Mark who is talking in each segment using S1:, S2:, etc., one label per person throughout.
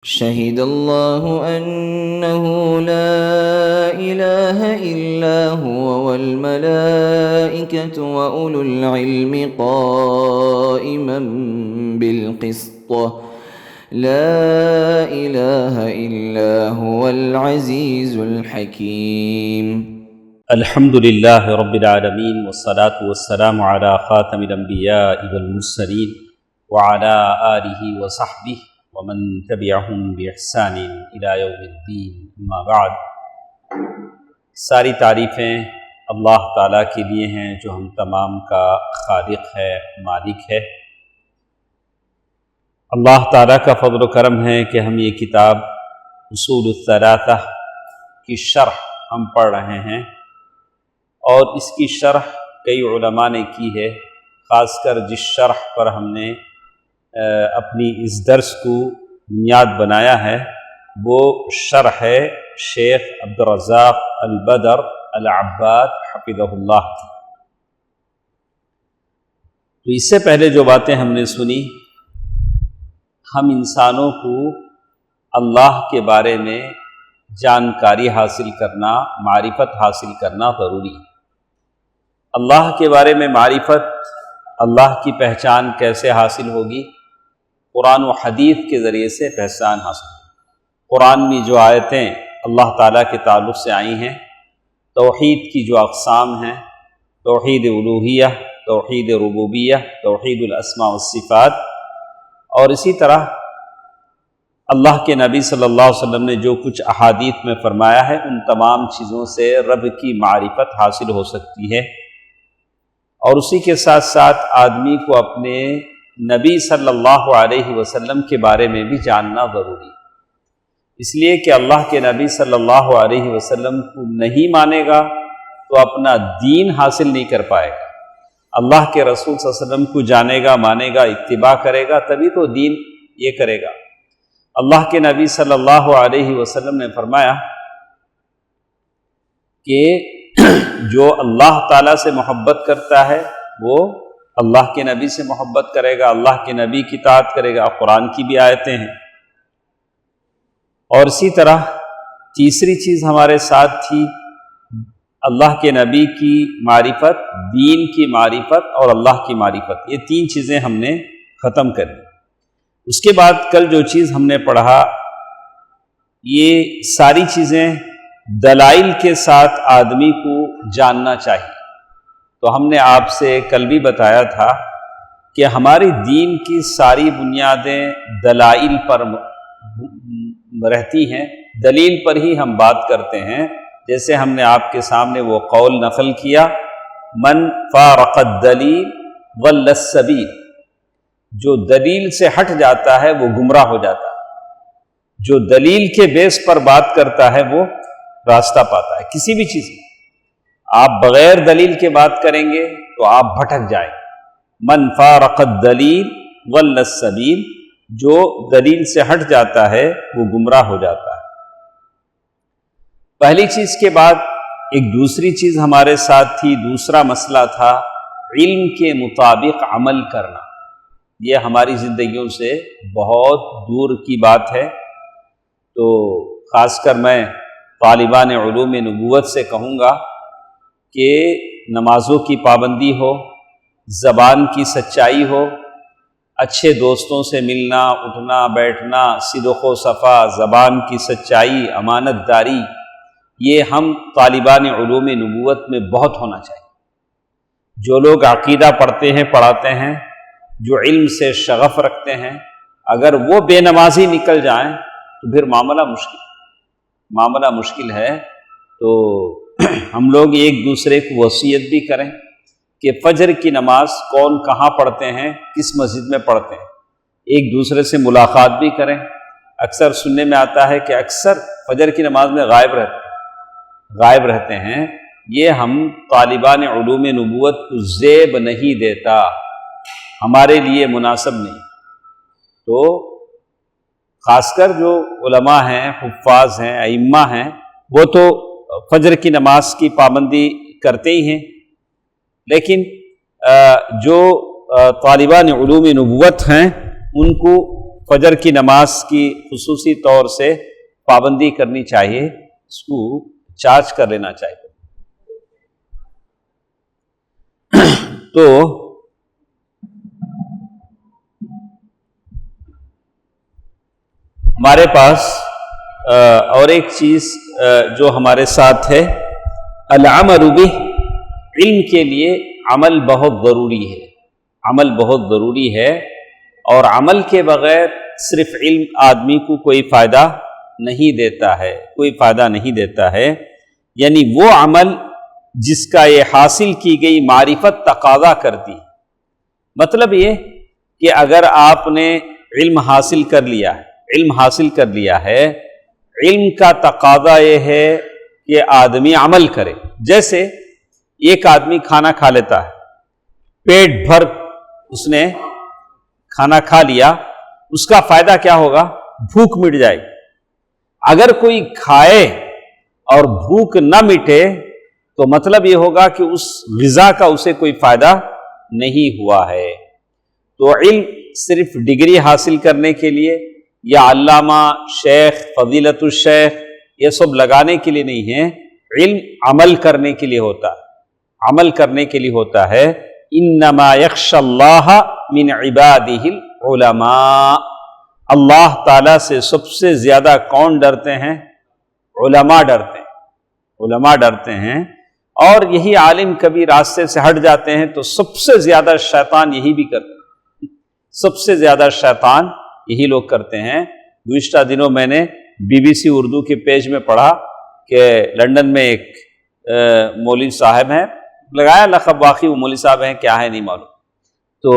S1: شهد الله أنه لا إله إلا هو والملائكة وأولو العلم قائما بالقسط لا إله إلا هو العزيز الحكيم.
S2: الحمد لله رب العالمين والصلاة والسلام على خاتم الأنبياء والمرسلين وعلى آله وصحبه ومن تبعهم بإحسان إلى يوم الدين. اما بعد، ساری تعریفیں اللہ تعالیٰ کے لیے ہیں جو ہم تمام کا خالق ہے، مالک ہے۔ اللہ تعالیٰ کا فضل و کرم ہے کہ ہم یہ کتاب اصول الثلاثہ کی شرح ہم پڑھ رہے ہیں، اور اس کی شرح کئی علماء نے کی ہے۔ خاص کر جس شرح پر ہم نے اپنی اس درس کو بنیاد بنایا ہے وہ شرح ہے شیخ عبدالرزاق البدر العباد حفظہ اللہ کی۔ تو اس سے پہلے جو باتیں ہم نے سنی، ہم انسانوں کو اللہ کے بارے میں جانکاری حاصل کرنا، معرفت حاصل کرنا ضروری ہے۔ اللہ کے بارے میں معرفت، اللہ کی پہچان کیسے حاصل ہوگی؟ قرآن و حدیث کے ذریعے سے پہچان حاصل ہوگی۔ قرآن میں جو آیتیں اللہ تعالیٰ کے تعلق سے آئی ہیں، توحید کی جو اقسام ہیں، توحید الوہیہ، توحید ربوبیہ، توحید الاسماء والصفات، اور اسی طرح اللہ کے نبی صلی اللہ علیہ وسلم نے جو کچھ احادیث میں فرمایا ہے، ان تمام چیزوں سے رب کی معرفت حاصل ہو سکتی ہے۔ اور اسی کے ساتھ ساتھ آدمی کو اپنے نبی صلی اللہ علیہ وسلم کے بارے میں بھی جاننا ضروری ہے، اس لیے کہ اللہ کے نبی صلی اللہ علیہ وسلم کو نہیں مانے گا تو اپنا دین حاصل نہیں کر پائے گا۔ اللہ کے رسول صلی اللہ علیہ وسلم کو جانے گا، مانے گا، اتباع کرے گا، تبھی تو دین یہ کرے گا۔ اللہ کے نبی صلی اللہ علیہ وسلم نے فرمایا کہ جو اللہ تعالیٰ سے محبت کرتا ہے وہ اللہ کے نبی سے محبت کرے گا، اللہ کے نبی کی اطاعت کرے گا۔ قرآن کی بھی آیتیں ہیں۔ اور اسی طرح تیسری چیز ہمارے ساتھ تھی اللہ کے نبی کی معرفت، دین کی معرفت اور اللہ کی معرفت۔ یہ تین چیزیں ہم نے ختم کر دی۔ اس کے بعد کل جو چیز ہم نے پڑھا، یہ ساری چیزیں دلائل کے ساتھ آدمی کو جاننا چاہیے۔ تو ہم نے آپ سے کل بھی بتایا تھا کہ ہماری دین کی ساری بنیادیں دلائل پر رہتی ہیں، دلیل پر ہی ہم بات کرتے ہیں۔ جیسے ہم نے آپ کے سامنے وہ قول نقل کیا، من فارق الدلیل ضل السبیل، جو دلیل سے ہٹ جاتا ہے وہ گمراہ ہو جاتا ہے، جو دلیل کے بیس پر بات کرتا ہے وہ راستہ پاتا ہے۔ کسی بھی چیز میں آپ بغیر دلیل کے بات کریں گے تو آپ بھٹک جائیں۔ من فارق الدلیل ضل السبیل، جو دلیل سے ہٹ جاتا ہے وہ گمراہ ہو جاتا ہے۔ پہلی چیز کے بعد ایک دوسری چیز ہمارے ساتھ تھی، دوسرا مسئلہ تھا علم کے مطابق عمل کرنا۔ یہ ہماری زندگیوں سے بہت دور کی بات ہے۔ تو خاص کر میں طالبان علوم نبوت سے کہوں گا کہ نمازوں کی پابندی ہو، زبان کی سچائی ہو، اچھے دوستوں سے ملنا، اٹھنا، بیٹھنا، صدق و صفا، زبان کی سچائی، امانت داری، یہ ہم طالبان علوم نبوت میں بہت ہونا چاہیے۔ جو لوگ عقیدہ پڑھتے ہیں، پڑھاتے ہیں، جو علم سے شغف رکھتے ہیں، اگر وہ بے نمازی نکل جائیں تو پھر معاملہ مشکل ہے۔ تو ہم لوگ ایک دوسرے کو وصیت بھی کریں کہ فجر کی نماز کون کہاں پڑھتے ہیں، کس مسجد میں پڑھتے ہیں، ایک دوسرے سے ملاقات بھی کریں۔ اکثر سننے میں آتا ہے کہ اکثر فجر کی نماز میں غائب رہتے ہیں۔ یہ ہم طالبان علوم نبوت کو زیب نہیں دیتا، ہمارے لیے مناسب نہیں۔ تو خاص کر جو علماء ہیں، حفاظ ہیں، ائمہ ہیں، وہ تو فجر کی نماز کی پابندی کرتے ہی ہیں، لیکن جو طالبان علوم نبوت ہیں ان کو فجر کی نماز کی خصوصی طور سے پابندی کرنی چاہیے، اس کو چارج کر لینا چاہیے۔ تو ہمارے پاس اور ایک چیز جو ہمارے ساتھ ہے، العمل بہ، علم کے لیے عمل بہت ضروری ہے، عمل بہت ضروری ہے، اور عمل کے بغیر صرف علم آدمی کو کوئی فائدہ نہیں دیتا ہے، کوئی فائدہ نہیں دیتا ہے۔ یعنی وہ عمل جس کا یہ حاصل کی گئی معرفت تقاضا کرتی، مطلب یہ کہ اگر آپ نے علم حاصل کر لیا ہے، علم حاصل کر لیا ہے، علم کا تقاضا یہ ہے کہ آدمی عمل کرے۔ جیسے ایک آدمی کھانا کھا لیتا ہے، پیٹ بھر اس نے کھانا کھا لیا، اس کا فائدہ کیا ہوگا؟ بھوک مٹ جائے گی۔ اگر کوئی کھائے اور بھوک نہ مٹے تو مطلب یہ ہوگا کہ اس غذا کا اسے کوئی فائدہ نہیں ہوا ہے۔ تو علم صرف ڈگری حاصل کرنے کے لیے یا علامہ، شیخ، فضیلت الشیخ یہ سب لگانے کے لیے نہیں ہے، علم عمل کرنے کے لیے ہوتا ہے، عمل کرنے کے لیے ہوتا ہے۔ انما یخشی اللہ من عبادہ العلماء، اللہ تعالیٰ سے سب سے زیادہ کون ڈرتے ہیں؟ علماء ڈرتے ہیں، علماء ڈرتے ہیں۔ اور یہی عالم کبھی راستے سے ہٹ جاتے ہیں تو سب سے زیادہ شیطان یہی بھی کرتے ہیں، سب سے زیادہ شیطان یہی لوگ کرتے ہیں۔ گزشتہ دنوں میں نے BBC اردو کے پیج میں پڑھا کہ لندن میں ایک مولوی صاحب ہیں، لگایا لقب، واقعی وہ مولوی صاحب ہیں کیا ہے نہیں معلوم، تو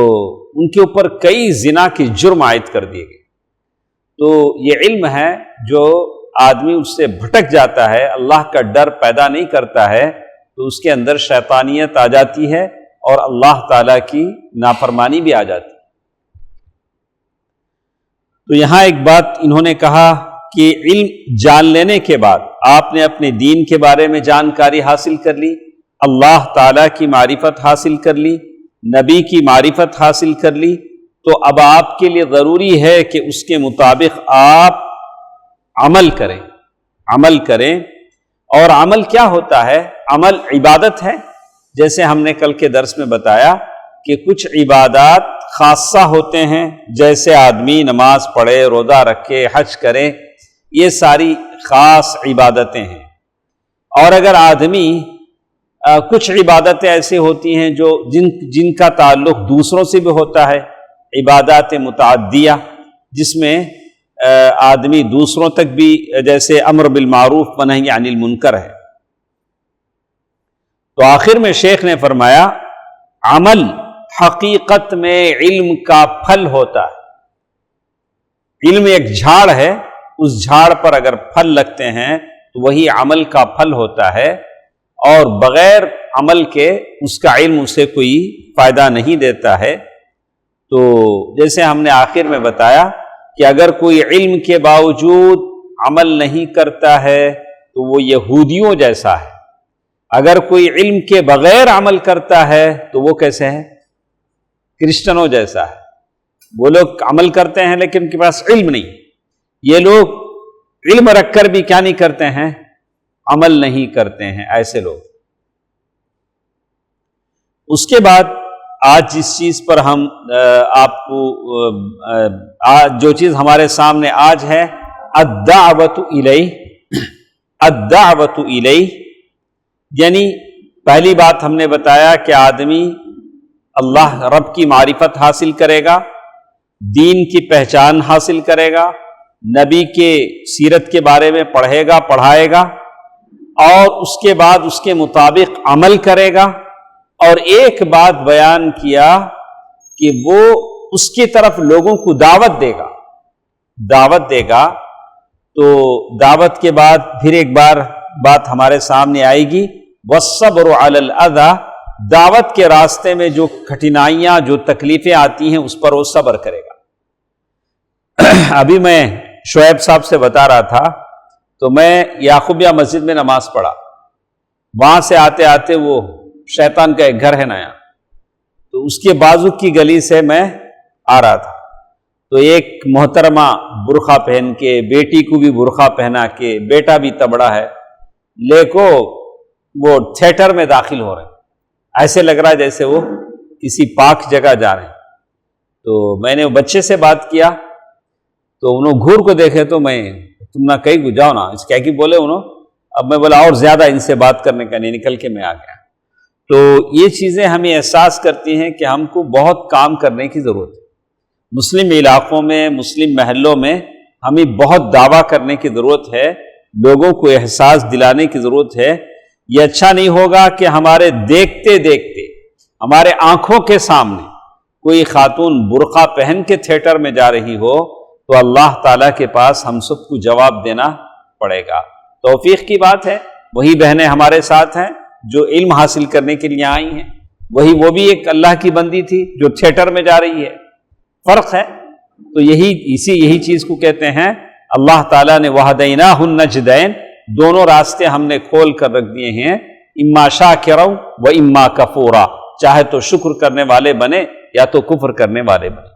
S2: ان کے اوپر کئی زنا کے جرم عائد کر دیے گئے۔ تو یہ علم ہے جو آدمی اس سے بھٹک جاتا ہے، اللہ کا ڈر پیدا نہیں کرتا ہے، تو اس کے اندر شیطانیت آ جاتی ہے اور اللہ تعالیٰ کی نافرمانی بھی آ جاتی ہے۔ تو یہاں ایک بات انہوں نے کہا کہ علم جان لینے کے بعد آپ نے اپنے دین کے بارے میں جانکاری حاصل کر لی، اللہ تعالیٰ کی معرفت حاصل کر لی، نبی کی معرفت حاصل کر لی، تو اب آپ کے لیے ضروری ہے کہ اس کے مطابق آپ عمل کریں، عمل کریں۔ اور عمل کیا ہوتا ہے؟ عمل عبادت ہے، جیسے ہم نے کل کے درس میں بتایا کہ کچھ عبادات خاصہ ہوتے ہیں، جیسے آدمی نماز پڑھے، روزہ رکھے، حج کرے، یہ ساری خاص عبادتیں ہیں۔ اور اگر آدمی کچھ عبادتیں ایسی ہوتی ہیں جو جن کا تعلق دوسروں سے بھی ہوتا ہے، عبادات متعدیہ، جس میں آدمی دوسروں تک بھی، جیسے امر بالمعروف و نہی عن المنکر ہے۔ تو آخر میں شیخ نے فرمایا عمل حقیقت میں علم کا پھل ہوتا ہے۔ علم ایک جھاڑ ہے، اس جھاڑ پر اگر پھل لگتے ہیں تو وہی عمل کا پھل ہوتا ہے، اور بغیر عمل کے اس کا علم اسے کوئی فائدہ نہیں دیتا ہے۔ تو جیسے ہم نے آخر میں بتایا کہ اگر کوئی علم کے باوجود عمل نہیں کرتا ہے تو وہ یہودیوں جیسا ہے، اگر کوئی علم کے بغیر عمل کرتا ہے تو وہ کیسے ہے؟ کرسچنوں جیسا ہے۔ وہ لوگ عمل کرتے ہیں لیکن ان کے پاس علم نہیں، یہ لوگ علم رکھ کر بھی کیا نہیں کرتے ہیں؟ عمل نہیں کرتے ہیں، ایسے لوگ۔ اس کے بعد آج جس چیز پر ہم آپ کو جو چیز ہمارے سامنے آج ہے، الدعوت الیہ، الدعوت الیہ، یعنی پہلی بات ہم نے بتایا کہ آدمی اللہ رب کی معرفت حاصل کرے گا، دین کی پہچان حاصل کرے گا، نبی کے سیرت کے بارے میں پڑھے گا، پڑھائے گا، اور اس کے بعد اس کے مطابق عمل کرے گا۔ اور ایک بات بیان کیا کہ وہ اس کی طرف لوگوں کو دعوت دے گا، دعوت دے گا۔ تو دعوت کے بعد پھر ایک بار بات ہمارے سامنے آئے گی، والصبر علی الاذی، دعوت کے راستے میں جو کٹھنائیاں، جو تکلیفیں آتی ہیں اس پر وہ صبر کرے گا۔ ابھی میں شعیب صاحب سے بتا رہا تھا، تو میں یعقوبیہ مسجد میں نماز پڑھا، وہاں سے آتے آتے وہ شیطان کا ایک گھر ہے نیا، تو اس کے بازو کی گلی سے میں آ رہا تھا، تو ایک محترمہ برقع پہن کے، بیٹی کو بھی برقع پہنا کے، بیٹا بھی تبڑا ہے، لے کو وہ تھیٹر میں داخل ہو رہے ہیں، ایسے لگ رہا ہے جیسے وہ کسی پاک جگہ جا رہے ہیں۔ تو میں نے بچے سے بات کیا تو انہوں گھور کو دیکھے تو میں، تم نہ کہیں کو جاؤ نا، اس کیا کی بولے انہوں، اب میں بولا اور زیادہ ان سے بات کرنے کا نہیں، نکل کے میں آ گیا۔ تو یہ چیزیں ہمیں احساس کرتی ہیں کہ ہم کو بہت کام کرنے کی ضرورت ہے۔ مسلم علاقوں میں، مسلم محلوں میں ہمیں بہت دعویٰ کرنے کی ضرورت ہے، لوگوں کو احساس دلانے کی ضرورت ہے۔ یہ اچھا نہیں ہوگا کہ ہمارے دیکھتے دیکھتے، ہمارے آنکھوں کے سامنے کوئی خاتون برقع پہن کے تھیٹر میں جا رہی ہو تو اللہ تعالیٰ کے پاس ہم سب کو جواب دینا پڑے گا۔ توفیق کی بات ہے، وہی بہنیں ہمارے ساتھ ہیں جو علم حاصل کرنے کے لیے آئی ہیں، وہ بھی ایک اللہ کی بندی تھی جو تھیٹر میں جا رہی ہے، فرق ہے۔ تو یہی چیز کو کہتے ہیں اللہ تعالیٰ نے وَهَدَيْنَاهُ النَّجْدَيْنِ، دونوں راستے ہم نے کھول کر رکھ دیے ہیں، اما شاکرا و اما کفورا، چاہے تو شکر کرنے والے بنے یا تو کفر کرنے والے بنے۔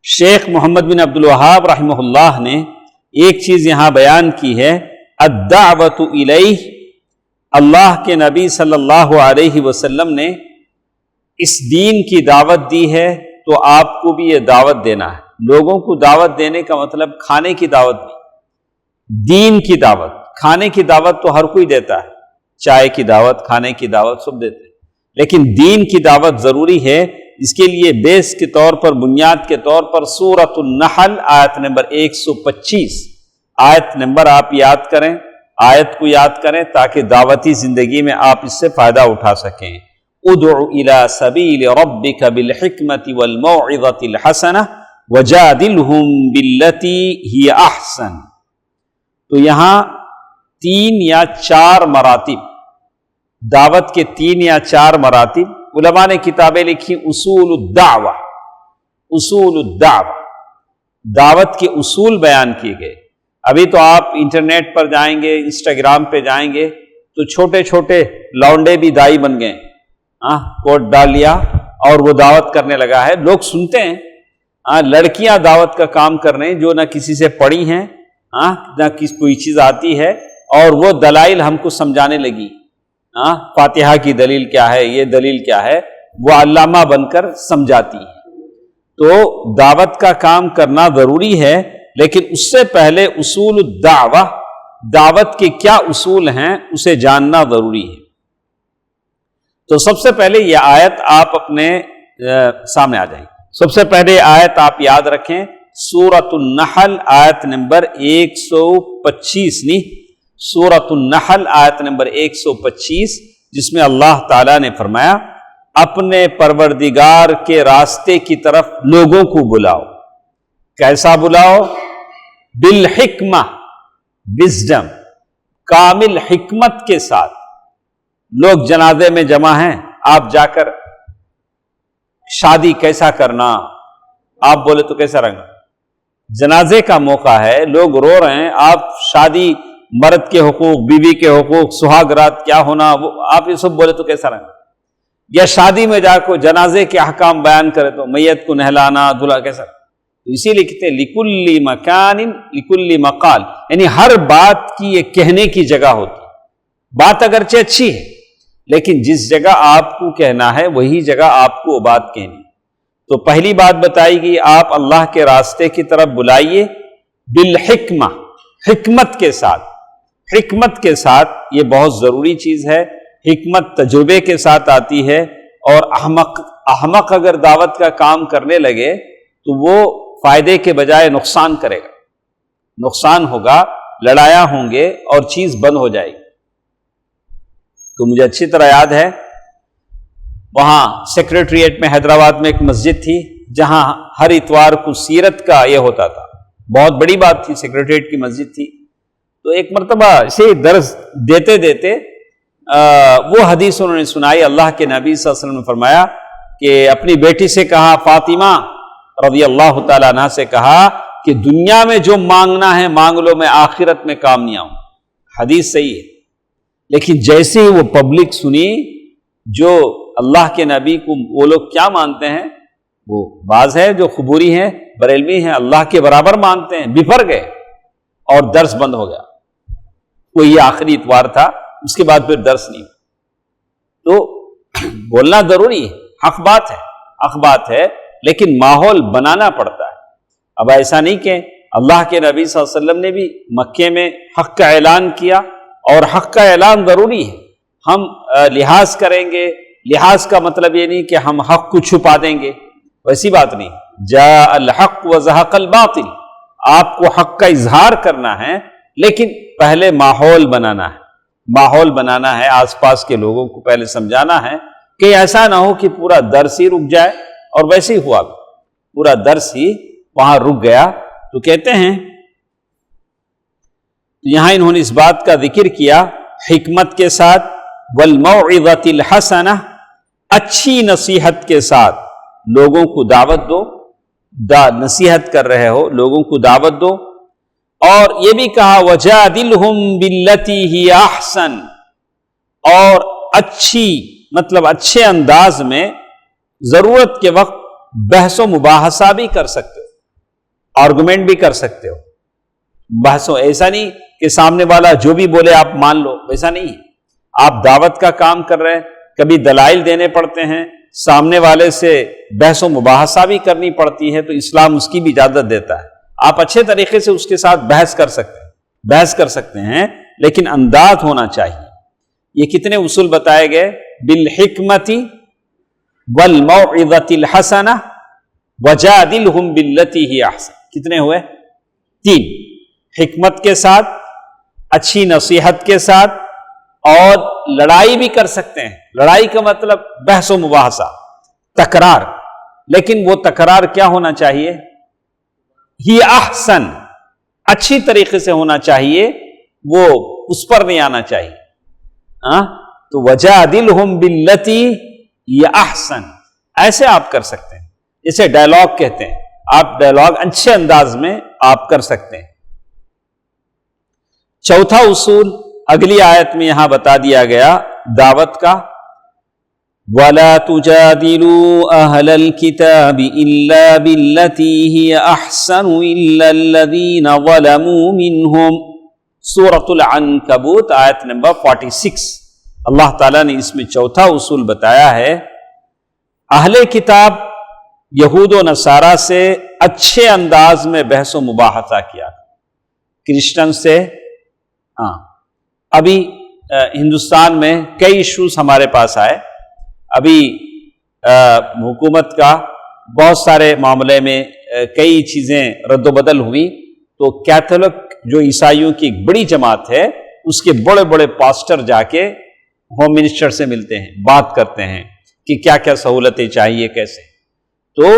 S2: شیخ محمد بن عبد الوہاب رحمہ اللہ نے ایک چیز یہاں بیان کی ہے، الدعوۃ الیہ، اللہ کے نبی صلی اللہ علیہ وسلم نے اس دین کی دعوت دی ہے تو آپ کو بھی یہ دعوت دینا ہے۔ لوگوں کو دعوت دینے کا مطلب کھانے کی دعوت نہیں، دین کی دعوت۔ کھانے کی دعوت تو ہر کوئی دیتا ہے، چائے کی دعوت، کھانے کی دعوت سب دیتے ہیں، لیکن دین کی دعوت ضروری ہے۔ اس کے لیے بیس کے طور پر، بنیاد کے طور پر سورۃ النحل آیت نمبر 125 آیت نمبر آپ یاد کریں، آیت کو یاد کریں تاکہ دعوتی زندگی میں آپ اس سے فائدہ اٹھا سکیں۔ ادع الی سبیل ربک بالحکمۃ والموعظۃ الحسنہ وجادلہم باللتی ہی احسن۔ تو یہاں 3 یا 4 مراتب، دعوت کے 3 یا 4 مراتب، علماء نے کتابیں لکھی اصول الدعوہ، اصول الدعوہ، دعوت کے اصول بیان کیے گئے۔ ابھی تو آپ انٹرنیٹ پر جائیں گے، انسٹاگرام پہ جائیں گے تو چھوٹے چھوٹے لونڈے بھی دائی بن گئے، کوٹ ڈال لیا اور وہ دعوت کرنے لگا ہے، لوگ سنتے ہیں۔ لڑکیاں دعوت کا کام کر رہے ہیں جو نہ کسی سے پڑھی ہیں، نہ کسی کوئی چیز آتی ہے، اور وہ دلائل ہم کو سمجھانے لگی، فاتحہ کی دلیل کیا ہے، یہ دلیل کیا ہے، وہ علامہ بن کر سمجھاتی ہے۔ تو دعوت کا کام کرنا ضروری ہے، لیکن اس سے پہلے اصول الدعوہ، دعوت کے کیا اصول ہیں اسے جاننا ضروری ہے۔ تو سب سے پہلے یہ آیت آپ اپنے سامنے آ جائیں، سب سے پہلے آیت آپ یاد رکھیں، سورۃ النحل آیت نمبر 125، نہیں، سورۃ النحل آیت نمبر 125، جس میں اللہ تعالیٰ نے فرمایا اپنے پروردگار کے راستے کی طرف لوگوں کو بلاؤ۔ کیسا بلاؤ؟ بالحکمہ، وزڈم، کامل حکمت کے ساتھ۔ لوگ جنازے میں جمع ہیں، آپ جا کر شادی کیسا کرنا، آپ بولے تو کیسا رنگا؟ جنازے کا موقع ہے، لوگ رو رہے ہیں، آپ شادی، مرد کے حقوق، بیوی کے حقوق، سہاگ رات کیا ہونا، وہ آپ یہ سب بولے تو کیسا رنگا؟ یا شادی میں جا کو جنازے کے احکام بیان کرے تو میت کو نہلانا دھلا کیسا؟ تو اسی لیے کہتے ہیں لکل مکان لکل مقال، یعنی ہر بات کی ایک کہنے کی جگہ ہوتی ہے۔ بات اگرچہ اچھی ہے لیکن جس جگہ آپ کو کہنا ہے وہی جگہ آپ کو وہ بات کہنی۔ تو پہلی بات بتائی گئی، آپ اللہ کے راستے کی طرف بلائیے بالحکمہ، حکمت کے ساتھ۔ حکمت کے ساتھ یہ بہت ضروری چیز ہے۔ حکمت تجربے کے ساتھ آتی ہے، اور احمق اگر دعوت کا کام کرنے لگے تو وہ فائدے کے بجائے نقصان کرے گا، نقصان ہوگا، لڑائیاں ہوں گے اور چیز بند ہو جائے گی۔ تو مجھے اچھی طرح یاد ہے، وہاں سیکریٹریٹ میں حیدرآباد میں ایک مسجد تھی جہاں ہر اتوار کو سیرت کا یہ ہوتا تھا، بہت بڑی بات تھی، سیکریٹریٹ کی مسجد تھی۔ تو ایک مرتبہ اسے درس دیتے دیتے وہ حدیث انہوں نے سنائی، اللہ کے نبی صلی اللہ علیہ وسلم نے فرمایا کہ اپنی بیٹی سے کہا، فاطمہ رضی اللہ تعالیٰ عنہ سے کہا کہ دنیا میں جو مانگنا ہے مانگ لو، میں آخرت میں کام نہیں آؤں۔ حدیث صحیح ہے، لیکن جیسے ہی وہ پبلک سنی جو اللہ کے نبی کو وہ لوگ کیا مانتے ہیں وہ بعض ہے جو قبوری ہیں، بریلوی ہیں، اللہ کے برابر مانتے ہیں، بفر گئے اور درس بند ہو گیا، وہ یہ آخری اتوار تھا، اس کے بعد پھر درس نہیں۔ تو بولنا ضروری ہے، حق بات ہے، لیکن ماحول بنانا پڑتا ہے۔ اب ایسا نہیں کہ اللہ کے نبی صلی اللہ علیہ وسلم نے بھی مکے میں حق کا اعلان کیا، اور حق کا اعلان ضروری ہے، ہم لحاظ کریں گے، لحاظ کا مطلب یہ نہیں کہ ہم حق کو چھپا دیں گے، ویسی بات نہیں۔ جاء الحق وزہق الباطل، آپ کو حق کا اظہار کرنا ہے، لیکن پہلے ماحول بنانا ہے، آس پاس کے لوگوں کو پہلے سمجھانا ہے کہ ایسا نہ ہو کہ پورا درس ہی رک جائے، اور ویسے ہی ہوا، پورا درس ہی وہاں رک گیا۔ تو کہتے ہیں، یہاں انہوں نے اس بات کا ذکر کیا حکمت کے ساتھ، والموعظۃ الحسنہ، اچھی نصیحت کے ساتھ لوگوں کو دعوت دو، نصیحت کر رہے ہو لوگوں کو دعوت دو، اور یہ بھی کہا وجادلہم باللتی ہی احسن، اور اچھی مطلب اچھے انداز میں ضرورت کے وقت بحث و مباحثہ بھی کر سکتے ہو، آرگومنٹ بھی کر سکتے ہو، بحثوں، ایسا نہیں کہ سامنے والا جو بھی بولے آپ مان لو، ویسا نہیں ہے۔ آپ دعوت کا کام کر رہے ہیں، کبھی دلائل دینے پڑتے ہیں، سامنے والے سے بحث و مباحثہ بھی کرنی پڑتی ہے، تو اسلام اس کی بھی اجازت دیتا ہے۔ آپ اچھے طریقے سے اس کے ساتھ بحث کر سکتے ہیں، لیکن انداز ہونا چاہیے۔ یہ کتنے اصول بتائے گئے؟ بالحکمت والموعظۃ الحسنہ وجادلہم باللتی ہی احسن، کتنے ہوئے؟ 3۔ حکمت کے ساتھ، اچھی نصیحت کے ساتھ، اور لڑائی بھی کر سکتے ہیں۔ لڑائی کا مطلب بحث و مباحثہ، تکرار، لیکن وہ تکرار کیا ہونا چاہیے؟ ہی احسن، اچھی طریقے سے ہونا چاہیے، وہ اس پر نہیں آنا چاہیے۔ تو وجادلہم باللتی ہی احسن، ایسے آپ کر سکتے ہیں، اسے ڈائلاگ کہتے ہیں۔ آپ ڈائلاگ اچھے انداز میں آپ کر سکتے ہیں۔ چوتھا اصول اگلی آیت میں یہاں بتا دیا گیا دعوت کا، وَلَا تُجَادِلُوا أَهْلَ الْكِتَابِ إِلَّا بِالَّتِي هِيَ أَحْسَنُ إِلَّا الَّذِينَ ظَلَمُوا مِنْهُمْ، سورۃ العنکبوت آیت نمبر 46۔ اللہ تعالیٰ نے اس میں چوتھا اصول بتایا ہے، اہل کتاب یہود و نصارہ سے اچھے انداز میں بحث و مباحثہ کیا، کرسچن سے۔ ابھی ہندوستان میں کئی ایشوز ہمارے پاس آئے، ابھی حکومت کا بہت سارے معاملے میں کئی چیزیں رد و بدل ہوئی، تو کیتھولک جو عیسائیوں کی ایک بڑی جماعت ہے، اس کے بڑے بڑے پاسٹر جا کے ہوم منسٹر سے ملتے ہیں، بات کرتے ہیں کہ کیا کیا سہولتیں چاہیے، کیسے۔ تو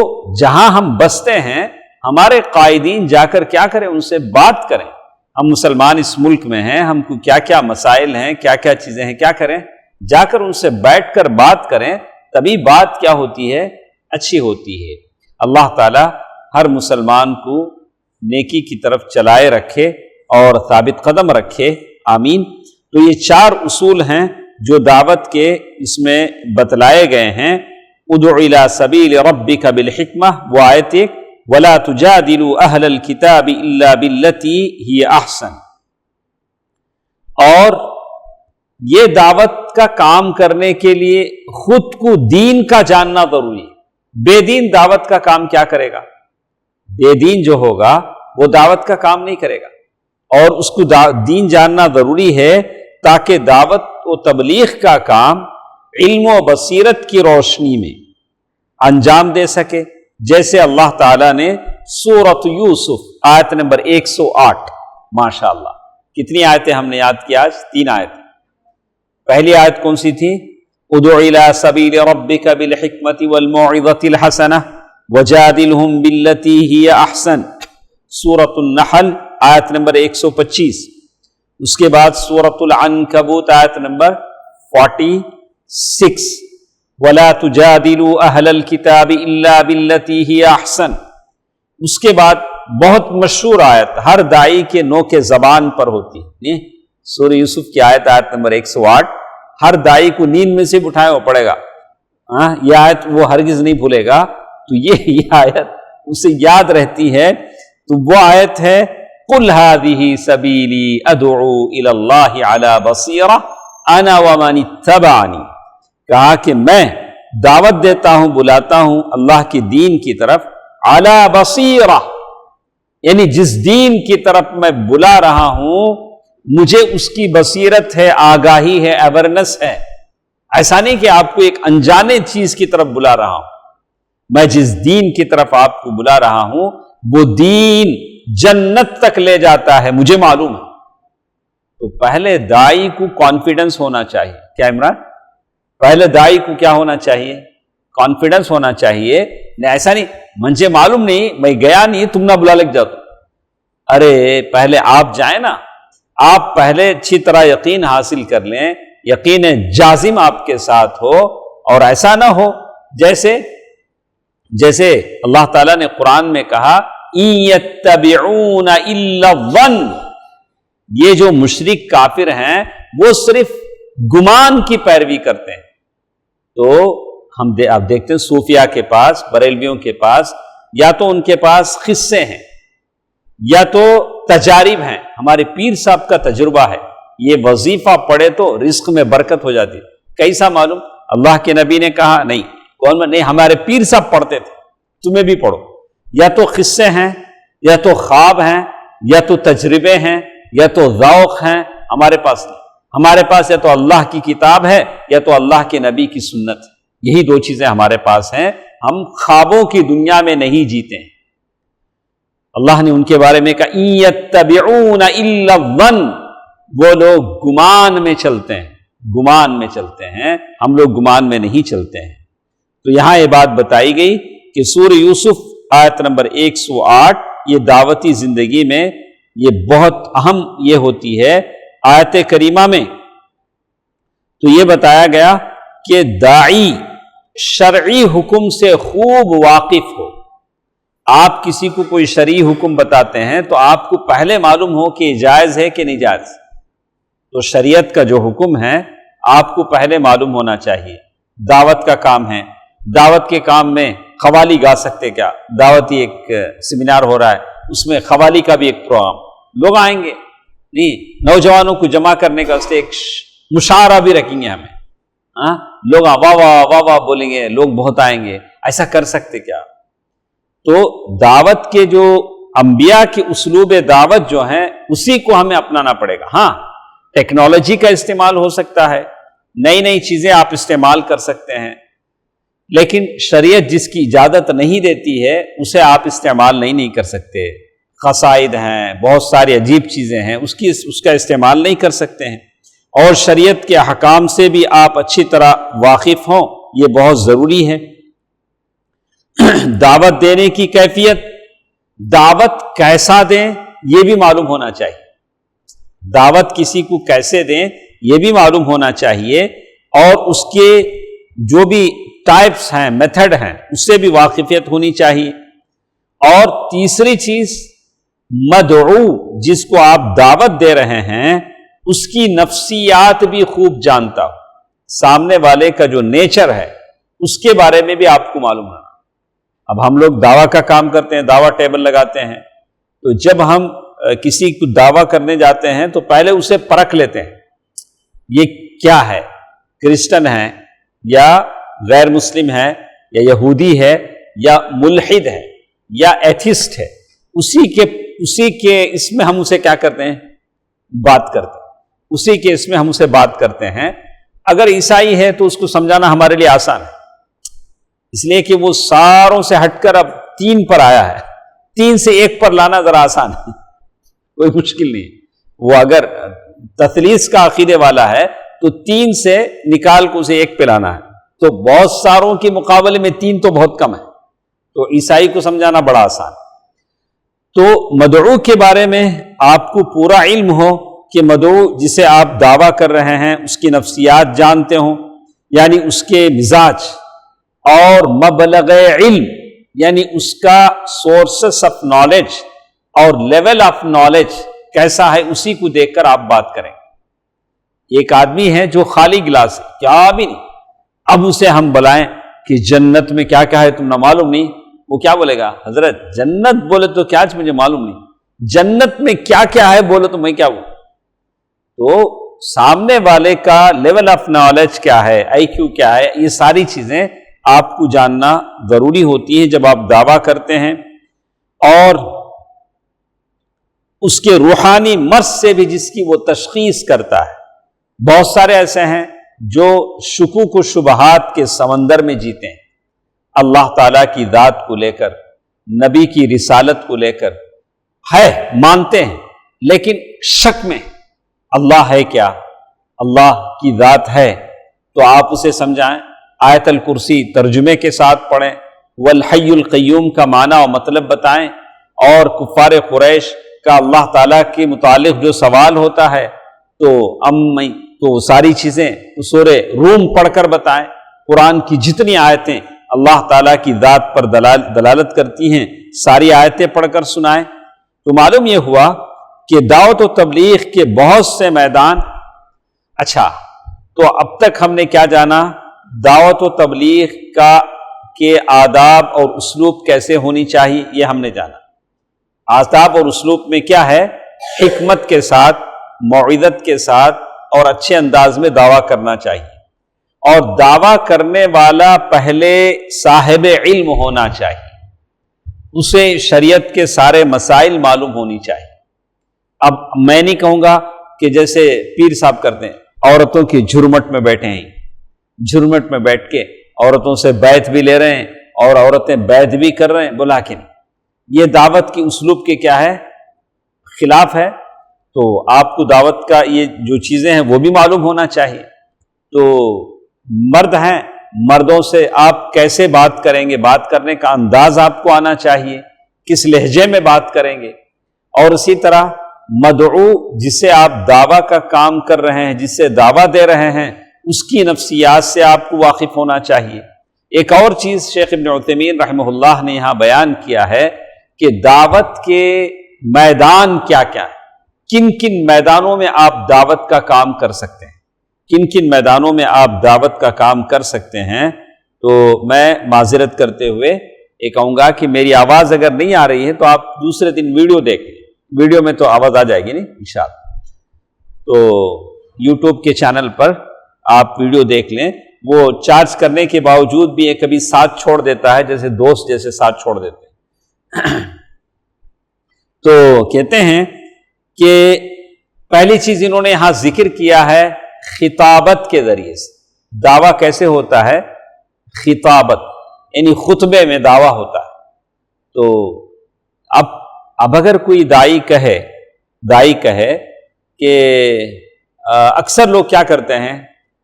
S2: جہاں ہم بستے ہیں، ہمارے قائدین جا کر کیا کریں؟ ان سے بات کریں۔ ہم مسلمان اس ملک میں ہیں، ہم کو کیا کیا مسائل ہیں، کیا کیا چیزیں ہیں، کیا کریں؟ جا کر ان سے بیٹھ کر بات کریں، تبھی بات کیا ہوتی ہے؟ اچھی ہوتی ہے۔ اللہ تعالی ہر مسلمان کو نیکی کی طرف چلائے رکھے اور ثابت قدم رکھے، آمین۔ تو یہ 4 اصول ہیں جو دعوت کے اس میں بتلائے گئے ہیں۔ ادع الی سبیل ربک بالحکمہ، وہ آیت 1، وَلَا تُجَادِلُوا أَهْلَ الْكِتَابِ إِلَّا بِالَّتِي هِيَ أَحْسَنُ۔ اور یہ دعوت کا کام کرنے کے لیے خود کو دین کا جاننا ضروری ہے۔ بے دین دعوت کا کام کیا کرے گا؟ بے دین جو ہوگا وہ دعوت کا کام نہیں کرے گا، اور اس کو دین جاننا ضروری ہے تاکہ دعوت و تبلیغ کا کام علم و بصیرت کی روشنی میں انجام دے سکے، جیسے اللہ تعالیٰ نے سورۃ یوسف آیت نمبر 108، ماشاءاللہ کتنی آیتیں ہم نے یاد کی آج؟ 3 آیتیں۔ پہلی آیت کون سی تھی؟ ادع الی سبیل ربک بالحکمۃ والموعظۃ الحسنہ وجادلہم باللتی ہی احسن، سورۃ النحل آیت نمبر 125۔ اس کے بعد سورۃ العنکبوت آیت نمبر 46، وَلَا تُجَادِلُوا أَهْلَ الْكِتَابِ إِلَّا بِالَّتِي هِيَ أَحْسَنُ۔ اس کے بعد بہت مشہور آیت، ہر داعی کے نوک زبان پر ہوتی ہے، سورہ یوسف کی آیت نمبر 108، ہر داعی کو نیند میں سے اٹھائے وہ پڑے گا۔ یہ آیت وہ ہرگز نہیں بھولے گا تو یہ آیت اسے یاد رہتی ہے، تو وہ آیت ہے قُلْ هَذِهِ سَبِيلِي أَدْعُو إِلَى اللَّهِ عَلَى بَصِيرَةٍ أَنَا وَمَنِ اتَّبَعَنِي، کہا کہ میں دعوت دیتا ہوں، بلاتا ہوں اللہ کے دین کی طرف، عَلَى بَصِيرَةٍ یعنی جس دین کی طرف میں بلا رہا ہوں مجھے اس کی بصیرت ہے، آگاہی ہے، اویرنس ہے۔ ایسا نہیں کہ آپ کو ایک انجانے چیز کی طرف بلا رہا ہوں، میں جس دین کی طرف آپ کو بلا رہا ہوں وہ دین جنت تک لے جاتا ہے، مجھے معلوم ہے۔ تو پہلے داعی کو کانفیڈنس ہونا چاہیے، کیا عمران؟ پہلے داعی کو کیا ہونا چاہیے؟ کانفیڈنس ہونا چاہیے۔ نہیں ایسا نہیں مجھے معلوم نہیں، میں گیا نہیں، تم نہ بلا لگ جاؤ۔ ارے پہلے آپ جائیں نا، آپ پہلے اچھی طرح یقین حاصل کر لیں، یقین جازم آپ کے ساتھ ہو، اور ایسا نہ ہو جیسے اللہ تعالیٰ نے قرآن میں کہا إِن يَتَّبِعُونَ إِلَّا الظَّنَّ، یہ جو مشرک کافر ہیں وہ صرف گمان کی پیروی کرتے ہیں۔ تو آپ دیکھتے ہیں صوفیاء کے پاس، بریلویوں کے پاس، یا تو ان کے پاس قصے ہیں یا تو تجارب ہیں۔ ہمارے پیر صاحب کا تجربہ ہے، یہ وظیفہ پڑھے تو رزق میں برکت ہو جاتی۔ کیسا معلوم؟ اللہ کے نبی نے کہا نہیں، کون میں نہیں، ہمارے پیر صاحب پڑھتے تھے، تمہیں بھی پڑھو۔ یا تو قصے ہیں، یا تو خواب ہیں، یا تو تجربے ہیں، یا تو ذوق ہیں۔ ہمارے پاس نہیں، ہمارے پاس یا تو اللہ کی کتاب ہے یا تو اللہ کے نبی کی سنت ہے، یہی دو چیزیں ہمارے پاس ہیں۔ ہم خوابوں کی دنیا میں نہیں جیتے ہیں۔ اللہ نے ان کے بارے میں کہا إِن يَتَّبِعُونَ إِلَّا الظَّنَّ، وہ لوگ گمان میں چلتے ہیں، گمان میں چلتے ہیں، ہم لوگ گمان میں نہیں چلتے ہیں۔ تو یہاں یہ بات بتائی گئی کہ سورہ یوسف آیت نمبر 108 یہ دعوتی زندگی میں یہ بہت اہم یہ ہوتی ہے آیت کریمہ میں۔ تو یہ بتایا گیا کہ داعی شرعی حکم سے خوب واقف ہو۔ آپ کسی کو کوئی شرعی حکم بتاتے ہیں تو آپ کو پہلے معلوم ہو کہ جائز ہے کہ نہیں جائز۔ تو شریعت کا جو حکم ہے آپ کو پہلے معلوم ہونا چاہیے۔ دعوت کا کام ہے، دعوت کے کام میں قوالی گا سکتے کیا؟ دعوتی ایک سیمینار ہو رہا ہے، اس میں قوالی کا بھی ایک پروگرام، لوگ آئیں گے نہیں؟ نوجوانوں کو جمع کرنے کا ایک مشاعرہ بھی رکھیں گے ہمیں، لوگ واہ واہ واہ واہ بولیں گے، لوگ بہت آئیں گے، ایسا کر سکتے کیا؟ تو دعوت کے جو انبیاء کے اسلوب دعوت جو ہیں اسی کو ہمیں اپنانا پڑے گا۔ ہاں ٹیکنالوجی کا استعمال ہو سکتا ہے، نئی نئی چیزیں آپ استعمال کر سکتے ہیں، لیکن شریعت جس کی اجازت نہیں دیتی ہے اسے آپ استعمال نہیں کر سکتے۔ قصائد ہیں، بہت ساری عجیب چیزیں ہیں، اس کا استعمال نہیں کر سکتے ہیں۔ اور شریعت کے احکام سے بھی آپ اچھی طرح واقف ہوں، یہ بہت ضروری ہے۔ دعوت دینے کی کیفیت، دعوت کیسا دیں یہ بھی معلوم ہونا چاہیے، دعوت کسی کو کیسے دیں یہ بھی معلوم ہونا چاہیے، اور اس کے جو بھی ٹائپس ہیں، میتھڈ ہیں، اس سے بھی واقفیت ہونی چاہیے۔ اور تیسری چیز، مدعو جس کو آپ دعوت دے رہے ہیں اس کی نفسیات بھی خوب جانتا ہو، سامنے والے کا جو نیچر ہے اس کے بارے میں بھی آپ کو معلوم ہے۔ اب ہم لوگ دعویٰ کا کام کرتے ہیں، دعویٰ ٹیبل لگاتے ہیں، تو جب ہم کسی کو دعویٰ کرنے جاتے ہیں تو پہلے اسے پرکھ لیتے ہیں، یہ کیا ہے، کرسچن ہے یا غیر مسلم ہے یا یہودی ہے یا ملحد ہے یا ایتھسٹ ہے، اسی کے اس میں ہم اسے کیا کرتے ہیں، بات کرتے ہیں، اسی کے اس میں ہم اسے بات کرتے ہیں۔ اگر عیسائی ہے تو اس کو سمجھانا ہمارے لیے آسان ہے، اس لیے کہ وہ ساروں سے ہٹ کر اب 3 پر آیا ہے، 3 سے 1 پر لانا ذرا آسان ہے، کوئی مشکل نہیں۔ وہ اگر تثلیث کا عقیدے والا ہے تو 3 سے نکال کو اسے 1 پہ لانا ہے، تو بہت ساروں کے مقابلے میں 3 تو بہت کم ہے، تو عیسائی کو سمجھانا بڑا آسان ہے۔ تو مدعو کے بارے میں آپ کو پورا علم ہو کہ مدعو جسے آپ دعویٰ کر رہے ہیں اس کی نفسیات جانتے ہوں، یعنی اس کے مزاج، اور مبلغ علم یعنی اس کا سورسز آف نالج اور لیول آف نالج کیسا ہے، اسی کو دیکھ کر آپ بات کریں۔ ایک آدمی ہے جو خالی گلاس ہے، کیا بھی نہیں، اب اسے ہم بلائیں کہ جنت میں کیا کیا ہے تم نہ معلوم نہیں، وہ کیا بولے گا؟ حضرت جنت بولے تو کیا مجھے معلوم نہیں، جنت میں کیا کیا ہے بولے تو میں کیا بولوں؟ تو سامنے والے کا لیول آف نالج کیا ہے، آئی کیو کیا ہے، یہ ساری چیزیں آپ کو جاننا ضروری ہوتی ہے جب آپ دعویٰ کرتے ہیں. اور اس کے روحانی مرض سے بھی جس کی وہ تشخیص کرتا ہے. بہت سارے ایسے ہیں جو شکوک و شبہات کے سمندر میں جیتے ہیں، اللہ تعالیٰ کی ذات کو لے کر، نبی کی رسالت کو لے کر ہے مانتے ہیں، لیکن شک میں اللہ ہے کیا، اللہ کی ذات ہے. تو آپ اسے سمجھائیں، آیت الکرسی ترجمے کے ساتھ پڑھیں، والحی القیوم کا معنی و مطلب بتائیں، اور کفار قریش کا اللہ تعالیٰ کے متعلق جو سوال ہوتا ہے تو ساری چیزیں سورہ روم پڑھ کر بتائیں. قرآن کی جتنی آیتیں اللہ تعالیٰ کی ذات پر دلالت کرتی ہیں ساری آیتیں پڑھ کر سنائیں. تو معلوم یہ ہوا کہ دعوت و تبلیغ کے بہت سے میدان. اچھا، تو اب تک ہم نے کیا جانا؟ دعوت و تبلیغ کے آداب اور اسلوب کیسے ہونی چاہیے یہ ہم نے جانا. آداب اور اسلوب میں کیا ہے؟ حکمت کے ساتھ، موعظت کے ساتھ اور اچھے انداز میں دعویٰ کرنا چاہیے. اور دعویٰ کرنے والا پہلے صاحب علم ہونا چاہیے، اسے شریعت کے سارے مسائل معلوم ہونی چاہیے. اب میں نہیں کہوں گا کہ جیسے پیر صاحب کرتے ہیں، عورتوں کی جھرمٹ میں بیٹھے ہیں، جھرمٹ میں بیٹھ کے عورتوں سے بیعت بھی لے رہے ہیں اور عورتیں بیعت بھی کر رہے ہیں. بولا کہ نہیں، یہ دعوت کی اسلوب کے کیا ہے؟ خلاف ہے. تو آپ کو دعوت کا یہ جو چیزیں ہیں وہ بھی معلوم ہونا چاہیے. تو مرد ہیں، مردوں سے آپ کیسے بات کریں گے، بات کرنے کا انداز آپ کو آنا چاہیے، کس لہجے میں بات کریں گے. اور اسی طرح مدعو جسے آپ دعویٰ کا کام کر رہے ہیں، جسے دعویٰ دے رہے ہیں، اس کی نفسیات سے آپ کو واقف ہونا چاہیے. ایک اور چیز شیخ ابن عثیمین رحمہ اللہ نے یہاں بیان کیا ہے کہ دعوت کے میدان کیا کیا ہیں، کن کن میدانوں میں آپ دعوت کا کام کر سکتے ہیں، کن کن میدانوں میں آپ دعوت کا کام کر سکتے ہیں. تو میں معذرت کرتے ہوئے یہ کہوں گا کہ میری آواز اگر نہیں آ رہی ہے تو آپ دوسرے دن ویڈیو دیکھ لیں، ویڈیو میں تو آواز آ جائے گی نہیں انشاءاللہ. تو یوٹیوب کے چینل پر آپ ویڈیو دیکھ لیں. وہ چارج کرنے کے باوجود بھی یہ کبھی ساتھ چھوڑ دیتا ہے، جیسے دوست جیسے ساتھ چھوڑ دیتے ہیں. تو کہتے ہیں کہ پہلی چیز انہوں نے یہاں ذکر کیا ہے خطابت کے ذریعے سے. دعویٰ کیسے ہوتا ہے؟ خطابت یعنی خطبے میں دعویٰ ہوتا ہے. تو اب اگر کوئی داعی کہے کہ اکثر لوگ کیا کرتے ہیں،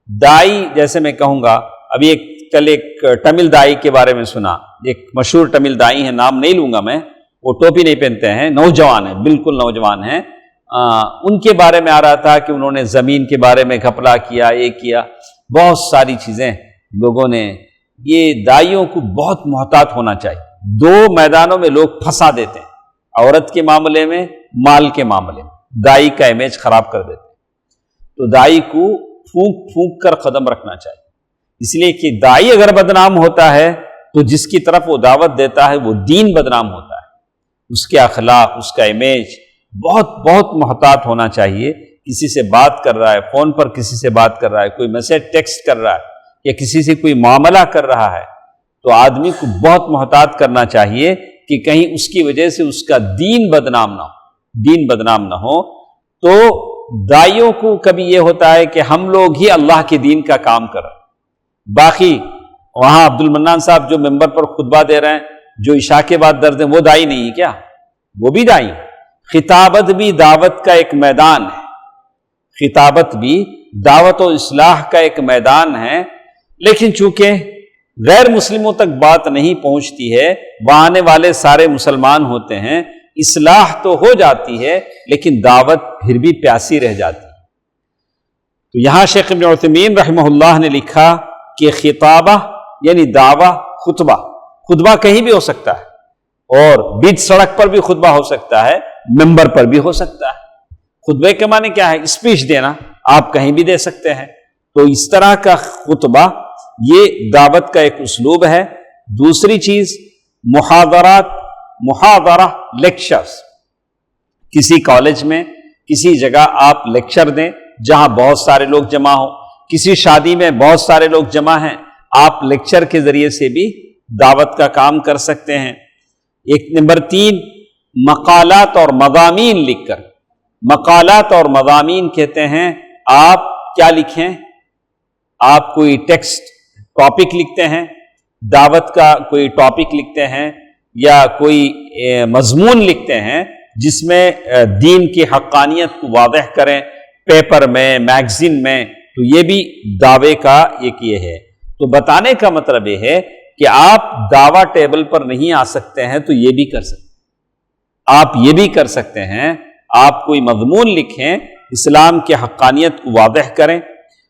S2: داعی جیسے میں کہوں گا، ابھی کل ایک تمل داعی کے بارے میں سنا، ایک مشہور تمل داعی ہیں، نام نہیں لوں گا میں، وہ ٹوپی نہیں پہنتے ہیں، نوجوان ہیں، بالکل نوجوان ہیں. ان کے بارے میں آ رہا تھا کہ انہوں نے زمین کے بارے میں گھپلا کیا، یہ کیا، بہت ساری چیزیں لوگوں نے. یہ داعیوں کو بہت محتاط ہونا چاہیے. دو میدانوں میں لوگ پھنسا دیتے ہیں، عورت کے معاملے میں، مال کے معاملے میں داعی کا امیج خراب کر دیتے ہیں. تو داعی کو پھونک پھونک کر قدم رکھنا چاہیے، اس لیے کہ داعی اگر بدنام ہوتا ہے تو جس کی طرف وہ دعوت دیتا ہے وہ دین بدنام ہوتا ہے. اس کے اخلاق، اس کا امیج، بہت بہت محتاط ہونا چاہیے. کسی سے بات کر رہا ہے، فون پر کسی سے بات کر رہا ہے، کوئی میسج ٹیکسٹ کر رہا ہے یا کسی سے کوئی معاملہ کر رہا ہے، تو آدمی کو بہت محتاط کرنا چاہیے کہ کہیں اس کی وجہ سے اس کا دین بدنام نہ ہو، دین بدنام نہ ہو. تو داعیوں کو کبھی یہ ہوتا ہے کہ ہم لوگ ہی اللہ کے دین کا کام کر رہے ہیں، باقی وہاں عبد المنان صاحب جو ممبر پر خطبہ دے رہے ہیں، جو عشاء کے بعد درد ہیں، وہ داعی نہیں ہے کیا؟ وہ بھی داعی. خطابت بھی دعوت کا ایک میدان ہے، خطابت بھی دعوت و اصلاح کا ایک میدان ہے. لیکن چونکہ غیر مسلموں تک بات نہیں پہنچتی ہے، وہاں آنے والے سارے مسلمان ہوتے ہیں، اصلاح تو ہو جاتی ہے لیکن دعوت پھر بھی پیاسی رہ جاتی ہے. تو یہاں شیخ ابن عثیمین رحمہ اللہ نے لکھا کہ خطابہ یعنی دعویٰ، خطبہ کہیں بھی ہو سکتا ہے، اور بیچ سڑک پر بھی خطبہ ہو سکتا ہے، ممبر پر بھی ہو سکتا ہے. خطبے کے معنی کیا ہے؟ اسپیچ دینا، آپ کہیں بھی دے سکتے ہیں. تو اس طرح کا خطبہ یہ دعوت کا ایک اسلوب ہے۔ دوسری چیز محاضرہ لیکچرز، کسی کالج میں کسی جگہ آپ لیکچر دیں جہاں بہت سارے لوگ جمع ہوں، کسی شادی میں بہت سارے لوگ جمع ہیں، آپ لیکچر کے ذریعے سے بھی دعوت کا کام کر سکتے ہیں۔ ایک نمبر 3، مقالات اور مضامین لکھ کر۔ مقالات اور مضامین کہتے ہیں آپ کیا لکھیں، آپ کوئی ٹیکسٹ ٹاپک لکھتے ہیں، دعوت کا کوئی ٹاپک لکھتے ہیں یا کوئی مضمون لکھتے ہیں جس میں دین کی حقانیت کو واضح کریں، پیپر میں، میگزین میں، تو یہ بھی دعوے کا ایک یہ ہے۔ تو بتانے کا مطلب یہ ہے کہ آپ دعویٰ ٹیبل پر نہیں آ سکتے ہیں تو یہ بھی کر سکتے ہیں، آپ یہ بھی کر سکتے ہیں، آپ کوئی مضمون لکھیں، اسلام کی حقانیت کو واضح کریں،